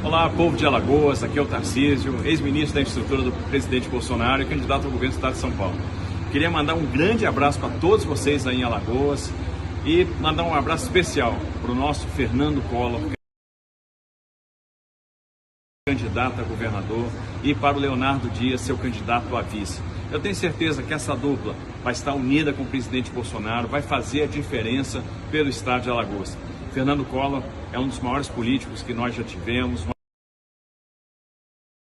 Olá, povo de Alagoas, aqui é o Tarcísio, ex-ministro da infraestrutura do presidente Bolsonaro e candidato ao governo do estado de São Paulo. Queria mandar um grande abraço para todos vocês aí em Alagoas e mandar um abraço especial para o nosso Fernando Collor, candidato a governador, e para o Leonardo Dias, seu candidato a vice. Eu tenho certeza que essa dupla vai estar unida com o presidente Bolsonaro, vai fazer a diferença pelo estado de Alagoas. Fernando Collor é um dos maiores políticos que nós já tivemos,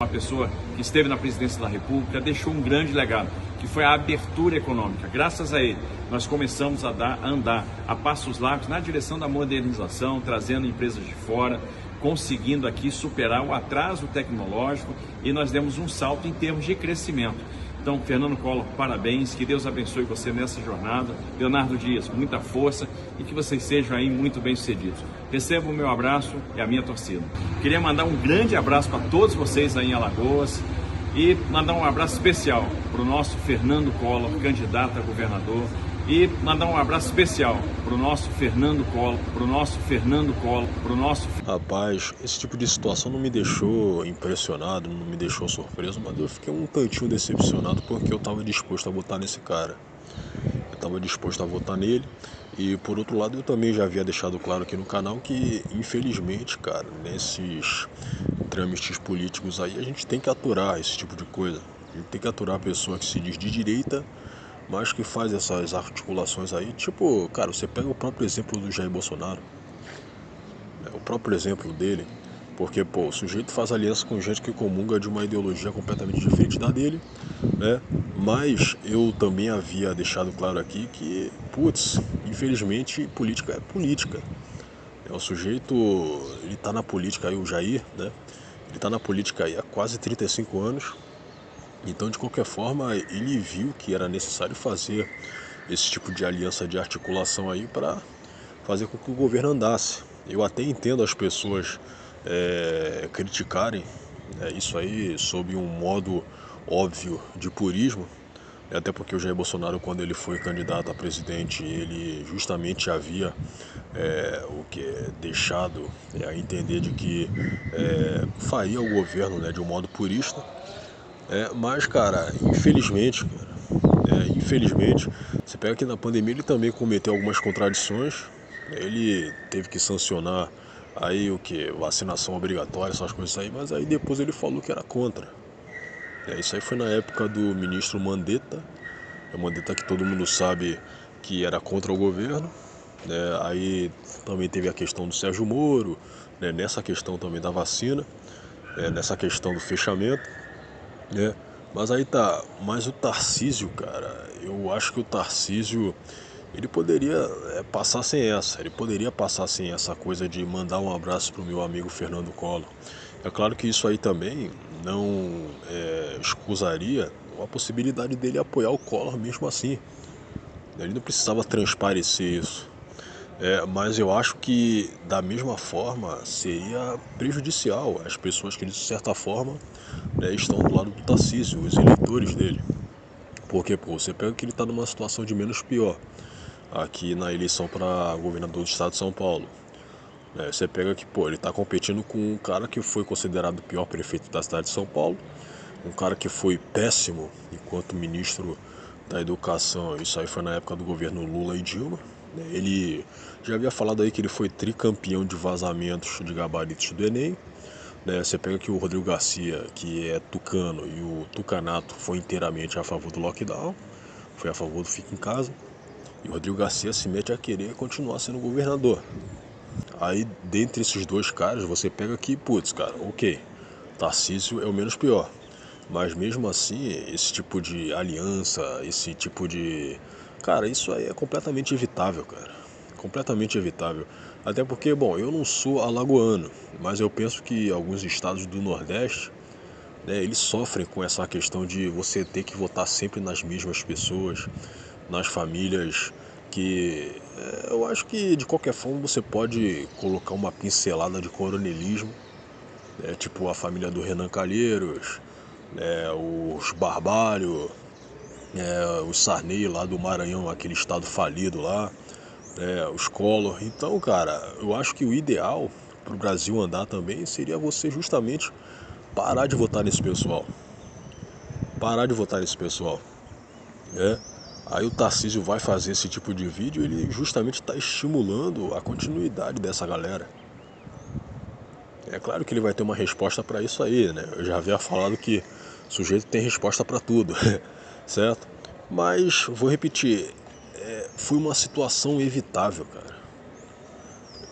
uma pessoa que esteve na presidência da República, deixou um grande legado, que foi a abertura econômica. Graças a ele, nós começamos a andar a passos largos na direção da modernização, trazendo empresas de fora, conseguindo aqui superar o atraso tecnológico, e nós demos um salto em termos de crescimento. Então, Fernando Collor, parabéns, que Deus abençoe você nessa jornada. Leonardo Dias, muita força e que vocês sejam aí muito bem-sucedidos. Recebam o meu abraço e a minha torcida. Queria mandar um grande abraço para todos vocês aí em Alagoas e mandar um abraço especial para o nosso Fernando Collor, candidato a governador, e mandar um abraço especial para o nosso Fernando Collor, Rapaz, esse tipo de situação não me deixou impressionado, não me deixou surpreso, mas eu fiquei um tantinho decepcionado porque eu estava disposto a votar nesse cara. Eu estava disposto a votar nele e, por outro lado, eu também já havia deixado claro aqui no canal que, infelizmente, cara, nesses trâmites políticos aí, a gente tem que aturar esse tipo de coisa. A gente tem que aturar a pessoa que se diz de direita, mas que faz essas articulações aí. Tipo, cara, você pega o próprio exemplo do Jair Bolsonaro. O próprio exemplo dele, porque, pô, o sujeito faz aliança com gente que comunga de uma ideologia completamente diferente da dele, né? Mas eu também havia deixado claro aqui que, putz, infelizmente, política é política. O sujeito, ele tá na política aí, o Jair, né? Ele tá na política aí há quase 35 anos, então, de qualquer forma, ele viu que era necessário fazer esse tipo de aliança de articulação aí para fazer com que o governo andasse. Eu até entendo as pessoas criticarem isso aí sob um modo óbvio de purismo, até porque o Jair Bolsonaro, quando ele foi candidato a presidente, ele justamente havia o que deixado a entender de que faria o governo, né, de um modo purista. Mas, cara, infelizmente, você pega que na pandemia ele também cometeu algumas contradições. Ele teve que sancionar aí o que? Vacinação obrigatória, essas coisas aí, mas aí depois ele falou que era contra. Isso aí foi na época do ministro Mandetta. O Mandetta, que todo mundo sabe que era contra o governo, né? Aí também teve a questão do Sérgio Moro, né? Nessa questão também da vacina, nessa questão do fechamento, né? Mas aí tá, mas o Tarcísio, cara, eu acho que o Tarcísio, ele poderia passar sem essa, ele poderia passar sem essa coisa de mandar um abraço pro meu amigo Fernando Collor. É claro que isso aí também não escusaria a possibilidade dele apoiar o Collor mesmo assim. Ele não precisava transparecer isso. Mas eu acho que da mesma forma seria prejudicial às pessoas que de certa forma, né, estão do lado do Tarcísio, os eleitores dele. Porque, pô, você pega que ele está numa situação de menos pior aqui na eleição para governador do estado de São Paulo. Você pega que, pô, ele está competindo com um cara que foi considerado o pior prefeito da cidade de São Paulo, um cara que foi péssimo enquanto ministro da educação. Isso aí foi na época do governo Lula e Dilma. Ele já havia falado aí que ele foi tricampeão de vazamentos de gabaritos do Enem. Você pega que o Rodrigo Garcia, que é tucano, e o tucanato foi inteiramente a favor do lockdown, foi a favor do fica em casa, e o Rodrigo Garcia se mete a querer continuar sendo governador. Aí, dentre esses dois caras, você pega que, putz, cara, ok, Tarcísio é o menos pior. Mas mesmo assim, esse tipo de aliança, esse tipo de... Cara, isso aí é completamente evitável, cara. Completamente evitável. Até porque, bom, eu não sou alagoano, mas eu penso que alguns estados do Nordeste, né, eles sofrem com essa questão de você ter que votar sempre nas mesmas pessoas, nas famílias que... eu acho que, de qualquer forma, você pode colocar uma pincelada de coronelismo, tipo a família do Renan Calheiros, os Barbalho, os Sarney lá do Maranhão, aquele estado falido lá, os Collor. Então, cara, eu acho que o ideal pro Brasil andar também seria você justamente parar de votar nesse pessoal. Parar de votar nesse pessoal. Né? Aí o Tarcísio vai fazer esse tipo de vídeo, ele justamente está estimulando a continuidade dessa galera. É claro que ele vai ter uma resposta para isso aí, né? Eu já havia falado que o sujeito tem resposta para tudo, certo? Mas, vou repetir, foi uma situação evitável, cara.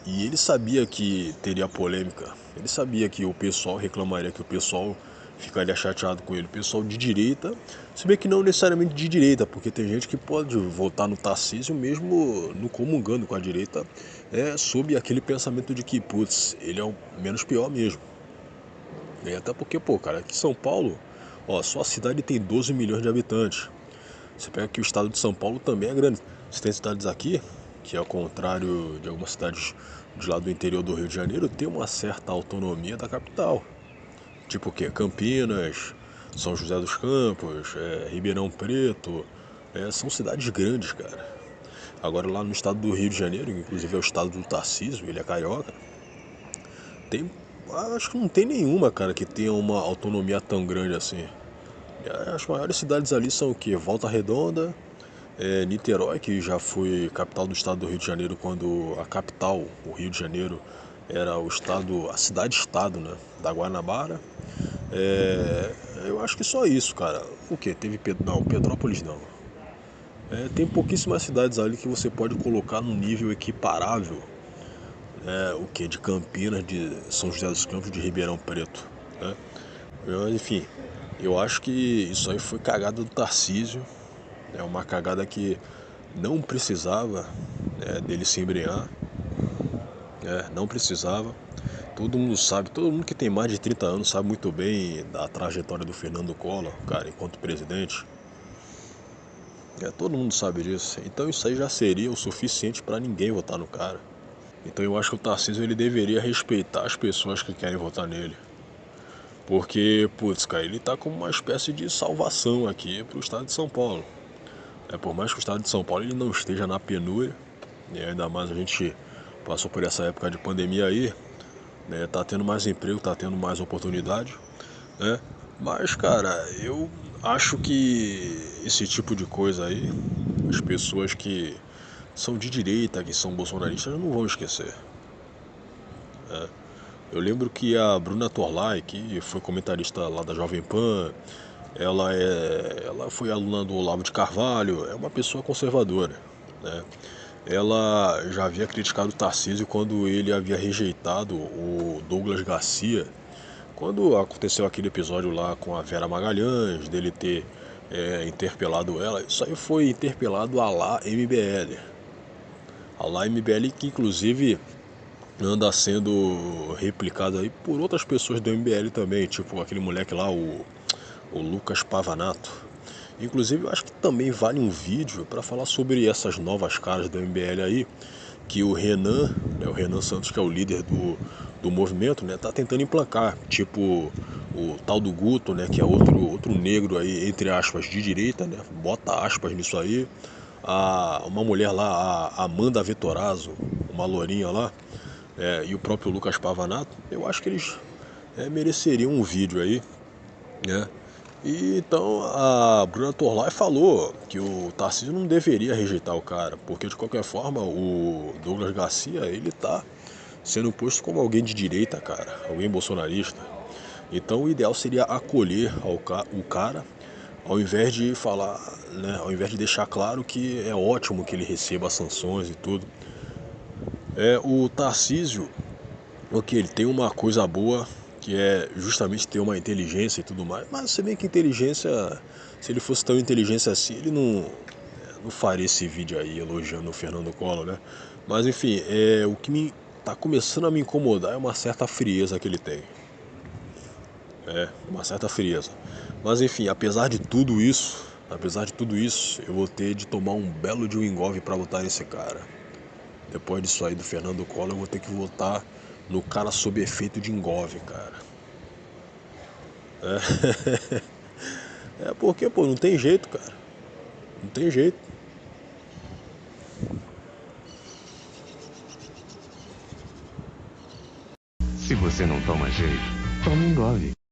E ele sabia que teria polêmica, ele sabia que o pessoal reclamaria, que o pessoal ficaria chateado com ele. O pessoal de direita, se bem que não necessariamente de direita, porque tem gente que pode votar no Tarcísio mesmo não comungando com a direita, sob aquele pensamento de que, putz, ele é o menos pior mesmo. E até porque, pô, cara, aqui em São Paulo, ó, só a cidade tem 12 milhões de habitantes. Você pega que o estado de São Paulo também é grande. Você tem cidades aqui, que ao contrário de algumas cidades de lá do interior do Rio de Janeiro, tem uma certa autonomia da capital. Tipo o quê? Campinas, São José dos Campos, Ribeirão Preto. São cidades grandes, cara. Agora lá no estado do Rio de Janeiro, inclusive é o estado do Tarcísio, ele é carioca, tem, acho que não tem nenhuma, cara, que tenha uma autonomia tão grande assim. As maiores cidades ali são o quê? Volta Redonda, Niterói, que já foi capital do estado do Rio de Janeiro quando a capital, o Rio de Janeiro, era o estado, a cidade-estado, né, da Guanabara. Eu acho que só isso, cara. O que? Não, Petrópolis não. Tem pouquíssimas cidades ali que você pode colocar num nível equiparável, o que? De Campinas, de São José dos Campos, de Ribeirão Preto, né? Enfim, eu acho que isso aí foi cagada do Tarcísio. É uma cagada que não precisava, dele se embrenhar, não precisava. Todo mundo sabe, todo mundo que tem mais de 30 anos sabe muito bem da trajetória do Fernando Collor, cara, enquanto presidente. Todo mundo sabe disso. Então isso aí já seria o suficiente para ninguém votar no cara. Então eu acho que o Tarcísio ele deveria respeitar as pessoas que querem votar nele. Porque, putz, cara, ele tá como uma espécie de salvação aqui pro estado de São Paulo. Por mais que o estado de São Paulo ele não esteja na penúria, e ainda mais a gente passou por essa época de pandemia aí, né, tá tendo mais emprego, tá tendo mais oportunidade, né? Mas, cara, eu acho que esse tipo de coisa aí, as pessoas que são de direita, que são bolsonaristas, não vão esquecer. Eu lembro que a Bruna Torlai, que foi comentarista lá da Jovem Pan, ela foi aluna do Olavo de Carvalho, é uma pessoa conservadora, né? Ela já havia criticado o Tarcísio quando ele havia rejeitado o Douglas Garcia, quando aconteceu aquele episódio lá com a Vera Magalhães, dele ter interpelado ela. Isso aí foi interpelado a lá MBL. A lá MBL que inclusive anda sendo replicado aí por outras pessoas do MBL também, tipo aquele moleque lá, o Lucas Pavanato. Inclusive eu acho que também vale um vídeo para falar sobre essas novas caras do MBL aí, que o Renan, o Renan Santos, que é o líder do movimento, né, tá tentando emplacar, tipo o tal do Guto, né, que é outro negro aí, entre aspas, de direita, né, bota aspas nisso aí, uma mulher lá, a Amanda Vettorazzo, uma lourinha lá, e o próprio Lucas Pavanato, eu acho que eles mereceriam um vídeo aí, né? E então a Bruna Torlai falou que o Tarcísio não deveria rejeitar o cara, porque de qualquer forma o Douglas Garcia ele tá sendo posto como alguém de direita, cara, alguém bolsonarista. Então o ideal seria acolher o cara, ao invés de falar, né, ao invés de deixar claro que é ótimo que ele receba sanções e tudo. O Tarcísio, ok, ele tem uma coisa boa, que é justamente ter uma inteligência e tudo mais. Mas se bem que inteligência, se ele fosse tão inteligente assim, ele não faria esse vídeo aí elogiando o Fernando Collor, né? Mas enfim, o que me tá começando a me incomodar é uma certa frieza que ele tem. Uma certa frieza. Mas enfim, apesar de tudo isso, eu vou ter de tomar um belo de um engolve pra votar nesse cara. Depois disso aí do Fernando Collor, eu vou ter que votar no cara sob efeito de engolve, cara. Porque, pô, não tem jeito, cara. Não tem jeito. Se você não toma jeito, tome Engove.